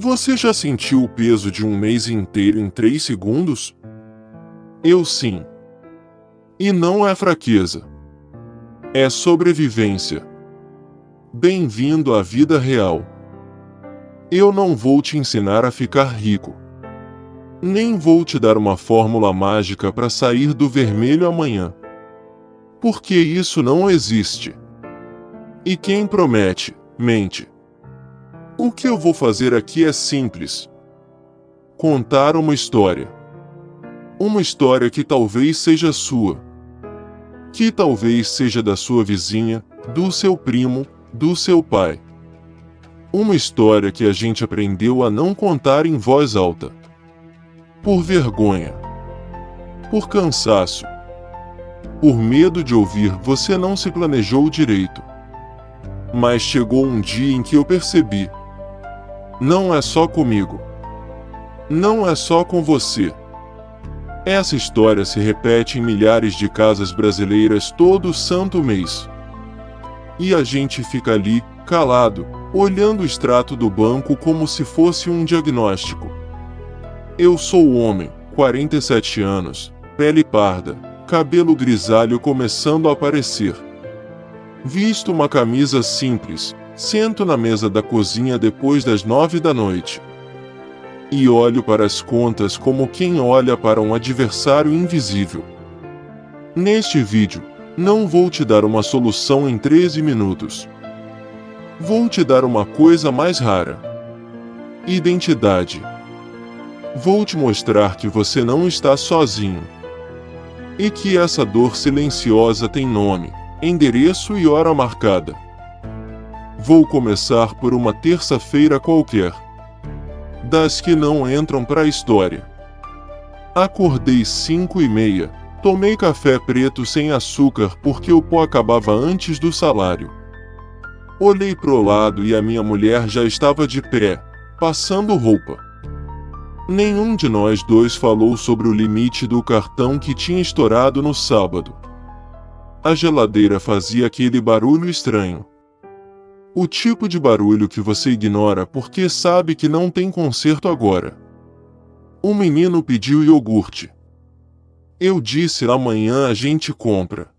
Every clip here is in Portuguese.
Você já sentiu o peso de um mês inteiro em 3 segundos? Eu sim. E não é fraqueza. É sobrevivência. Bem-vindo à vida real. Eu não vou te ensinar a ficar rico. Nem vou te dar uma fórmula mágica para sair do vermelho amanhã. Porque isso não existe. E quem promete, mente. O que eu vou fazer aqui é simples. Contar uma história. Uma história que talvez seja sua. Que talvez seja da sua vizinha, do seu primo, do seu pai. Uma história que a gente aprendeu a não contar em voz alta. Por vergonha. Por cansaço. Por medo de ouvir você não se planejou direito. Mas chegou um dia em que eu percebi. Não é só comigo. Não é só com você. Essa história se repete em milhares de casas brasileiras todo santo mês. E a gente fica ali, calado, olhando o extrato do banco como se fosse um diagnóstico. Eu sou homem, 47 anos, pele parda, cabelo grisalho começando a aparecer. Visto uma camisa simples, sento na mesa da cozinha depois das 9 da noite. E olho para as contas como quem olha para um adversário invisível. Neste vídeo, não vou te dar uma solução em 13 minutos. Vou te dar uma coisa mais rara. Identidade. Vou te mostrar que você não está sozinho. E que essa dor silenciosa tem nome, endereço e hora marcada. Vou começar por uma terça-feira qualquer. Das que não entram para a história. Acordei 5h30, tomei café preto sem açúcar porque o pó acabava antes do salário. Olhei pro lado e a minha mulher já estava de pé, passando roupa. Nenhum de nós dois falou sobre o limite do cartão que tinha estourado no sábado. A geladeira fazia aquele barulho estranho. O tipo de barulho que você ignora porque sabe que não tem conserto agora. O menino pediu iogurte. Eu disse: amanhã a gente compra.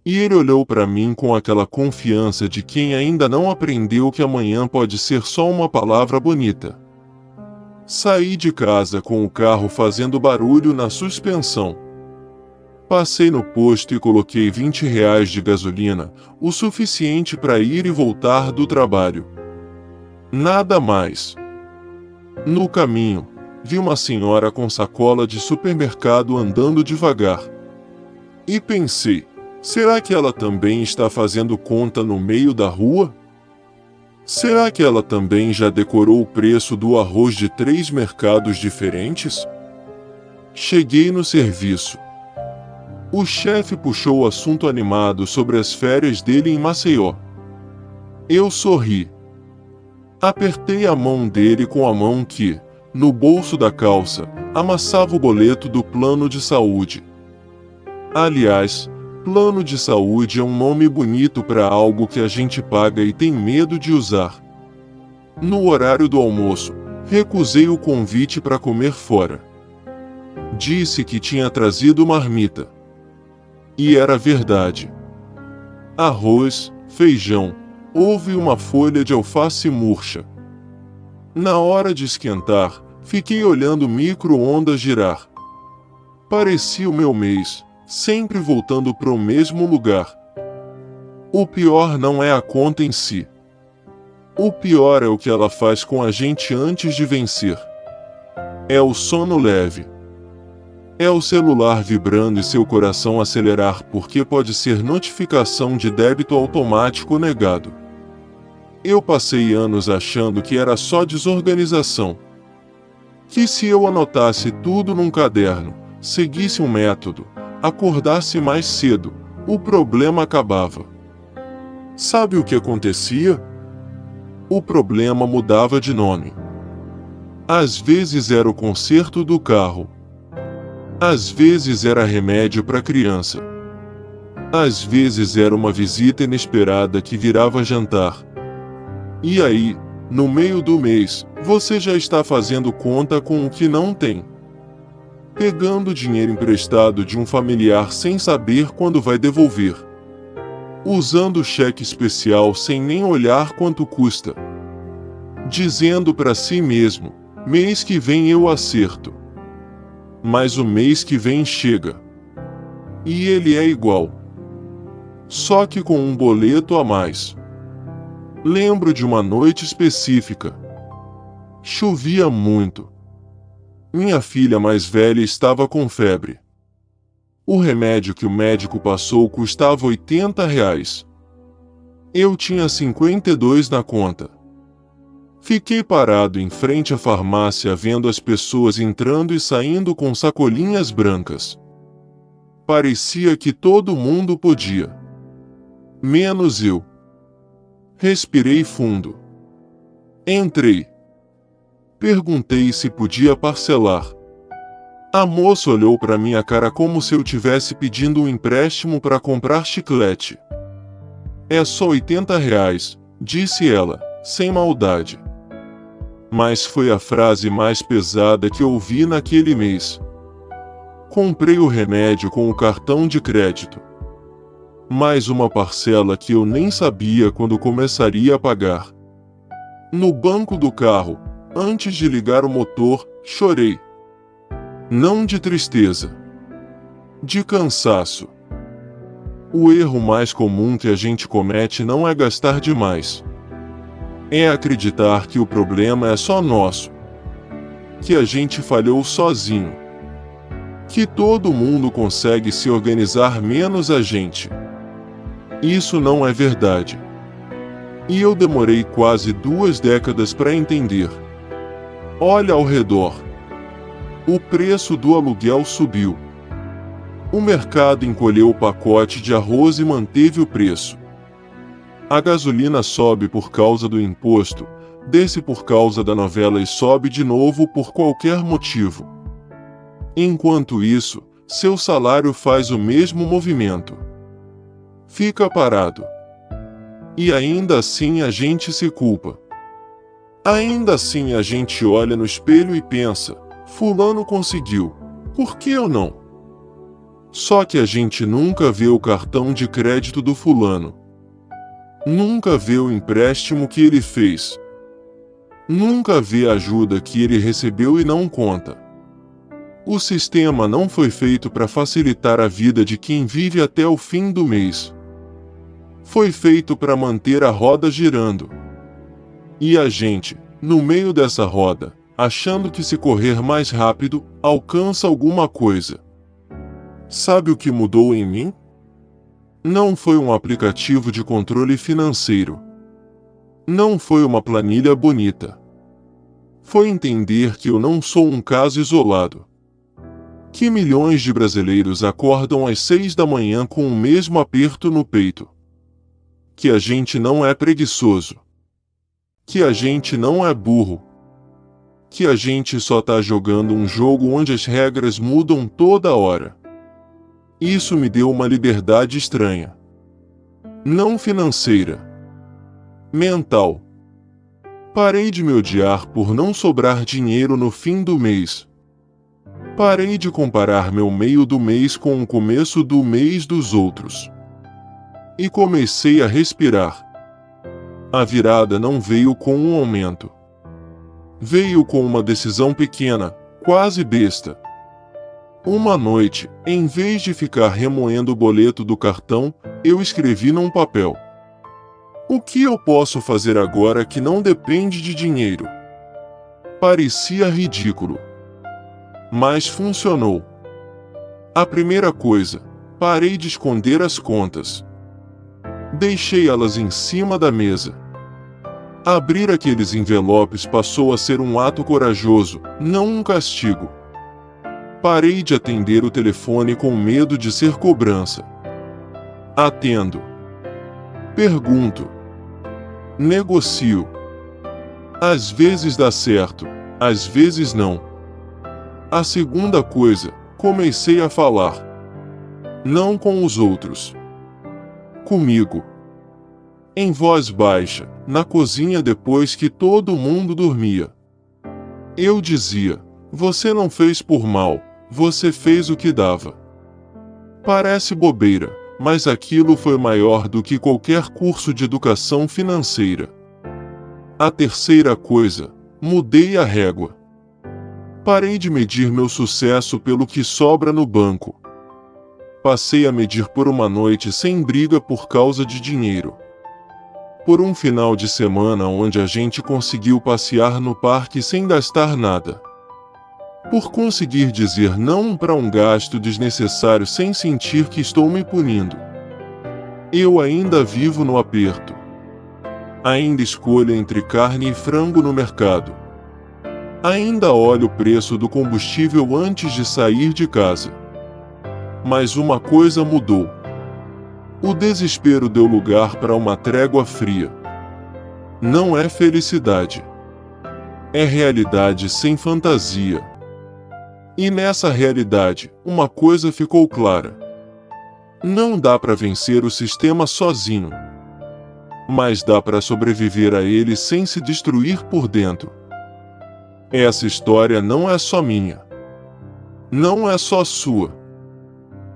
E ele olhou para mim com aquela confiança de quem ainda não aprendeu que amanhã pode ser só uma palavra bonita. Saí de casa com o carro fazendo barulho na suspensão. Passei no posto e coloquei R$ 20 de gasolina, o suficiente para ir e voltar do trabalho. Nada mais. No caminho, vi uma senhora com sacola de supermercado andando devagar. E pensei, será que ela também está fazendo conta no meio da rua? Será que ela também já decorou o preço do arroz de 3 mercados diferentes? Cheguei no serviço. O chefe puxou o assunto animado sobre as férias dele em Maceió. Eu sorri. Apertei a mão dele com a mão que, no bolso da calça, amassava o boleto do plano de saúde. Aliás, plano de saúde é um nome bonito para algo que a gente paga e tem medo de usar. No horário do almoço, recusei o convite para comer fora. Disse que tinha trazido marmita. E era verdade. Arroz, feijão, ovo e uma folha de alface murcha. Na hora de esquentar, fiquei olhando o micro-ondas girar. Parecia o meu mês, sempre voltando pro mesmo lugar. O pior não é a conta em si. O pior é o que ela faz com a gente antes de vencer. É o sono leve. É o celular vibrando e seu coração acelerar porque pode ser notificação de débito automático negado. Eu passei anos achando que era só desorganização. Que se eu anotasse tudo num caderno, seguisse um método, acordasse mais cedo, o problema acabava. Sabe o que acontecia? O problema mudava de nome. Às vezes era o conserto do carro. Às vezes era remédio para criança. Às vezes era uma visita inesperada que virava jantar. E aí, No meio do mês, você já está fazendo conta com o que não tem. Pegando dinheiro emprestado de um familiar sem saber quando vai devolver. Usando cheque especial sem nem olhar quanto custa. Dizendo para si mesmo: mês que vem eu acerto. Mas o mês que vem chega. E ele é igual. Só que com um boleto a mais. Lembro de uma noite específica. Chovia muito. Minha filha mais velha estava com febre. O remédio que o médico passou custava R$ 80. Eu tinha 52 na conta. Fiquei parado em frente à farmácia vendo as pessoas entrando e saindo com sacolinhas brancas. Parecia que todo mundo podia. Menos eu. Respirei fundo. Entrei. Perguntei se podia parcelar. A moça olhou para minha cara como se eu tivesse pedindo um empréstimo para comprar chiclete. É só R$ 80, disse ela, sem maldade. Mas foi a frase mais pesada que ouvi naquele mês. Comprei o remédio com o cartão de crédito. Mais uma parcela que eu nem sabia quando começaria a pagar. No banco do carro, antes de ligar o motor, chorei. Não de tristeza. De cansaço. O erro mais comum que a gente comete não é gastar demais. É acreditar que o problema é só nosso. Que a gente falhou sozinho. Que todo mundo consegue se organizar menos a gente. Isso não é verdade. E eu demorei quase 2 décadas para entender. Olha ao redor. O preço do aluguel subiu. O mercado encolheu o pacote de arroz e manteve o preço. A gasolina sobe por causa do imposto, desce por causa da novela e sobe de novo por qualquer motivo. Enquanto isso, seu salário faz o mesmo movimento. Fica parado. E ainda assim a gente se culpa. Ainda assim a gente olha no espelho e pensa: fulano conseguiu, por que eu não? Só que a gente nunca vê o cartão de crédito do fulano. Nunca vê o empréstimo que ele fez. Nunca vê a ajuda que ele recebeu e não conta. O sistema não foi feito para facilitar a vida de quem vive até o fim do mês. Foi feito para manter a roda girando. E a gente, no meio dessa roda, achando que se correr mais rápido, alcança alguma coisa. Sabe o que mudou em mim? Não foi um aplicativo de controle financeiro. Não foi uma planilha bonita. Foi entender que eu não sou um caso isolado. Que milhões de brasileiros acordam às 6 da manhã com o mesmo aperto no peito. Que a gente não é preguiçoso. Que a gente não é burro. Que a gente só tá jogando um jogo onde as regras mudam toda hora. Isso me deu uma liberdade estranha. Não financeira. Mental. Parei de me odiar por não sobrar dinheiro no fim do mês. Parei de comparar meu meio do mês com o começo do mês dos outros. E comecei a respirar. A virada não veio com um aumento. Veio com uma decisão pequena, quase besta. Uma noite, em vez de ficar remoendo o boleto do cartão, eu escrevi num papel: o que eu posso fazer agora que não depende de dinheiro? Parecia ridículo. Mas funcionou. A primeira coisa, parei de esconder as contas. Deixei elas em cima da mesa. Abrir aqueles envelopes passou a ser um ato corajoso, não um castigo. Parei de atender o telefone com medo de ser cobrança. Atendo. Pergunto. Negocio. Às vezes dá certo, às vezes não. A segunda coisa, comecei a falar. Não com os outros. Comigo. em voz baixa, na cozinha depois que todo mundo dormia. Eu dizia: você não fez por mal, você fez o que dava. Parece bobeira, mas aquilo foi maior do que qualquer curso de educação financeira. A terceira coisa, mudei a régua. Parei de medir meu sucesso pelo que sobra no banco. Passei a medir por uma noite sem briga por causa de dinheiro. Por um final de semana onde a gente conseguiu passear no parque sem gastar nada. Por conseguir dizer não para um gasto desnecessário sem sentir que estou me punindo. Eu ainda vivo no aperto. Ainda escolho entre carne e frango no mercado. Ainda olho o preço do combustível antes de sair de casa. Mas uma coisa mudou. O desespero deu lugar para uma trégua fria. Não é felicidade. É realidade sem fantasia. E nessa realidade, uma coisa ficou clara. Não dá para vencer o sistema sozinho. Mas dá para sobreviver a ele sem se destruir por dentro. Essa história não é só minha. Não é só sua.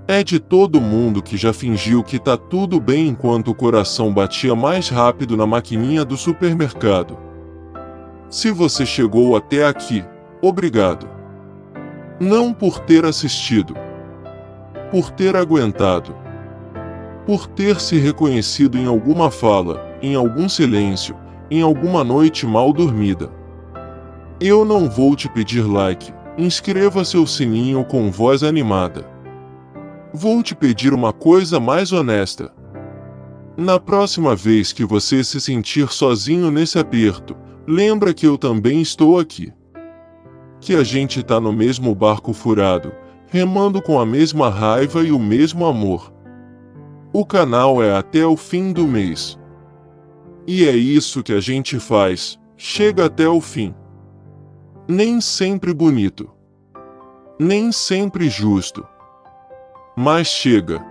É de todo mundo que já fingiu que tá tudo bem enquanto o coração batia mais rápido na maquininha do supermercado. Se você chegou até aqui, obrigado. Não por ter assistido. Por ter aguentado. Por ter se reconhecido em alguma fala, em algum silêncio, em alguma noite mal dormida. Eu não vou te pedir like, inscreva seu sininho com voz animada. Vou te pedir uma coisa mais honesta. Na próxima vez que você se sentir sozinho nesse aperto, lembra que eu também estou aqui. Que a gente tá no mesmo barco furado, remando com a mesma raiva e o mesmo amor. O canal é até o fim do mês. E é isso que a gente faz, chega até o fim. Nem sempre bonito. Nem sempre justo. Mas chega.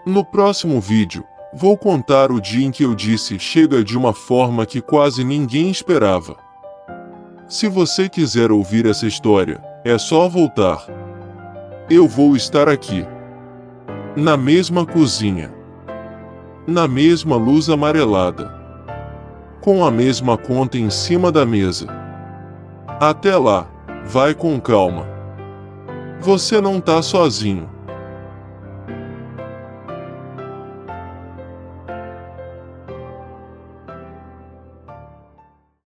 No próximo vídeo, vou contar o dia em que eu disse chega de uma forma que quase ninguém esperava. Se você quiser ouvir essa história, é só voltar. Eu vou estar aqui. Na mesma cozinha. Na mesma luz amarelada. Com a mesma conta em cima da mesa. Até lá, vai com calma. Você não tá sozinho.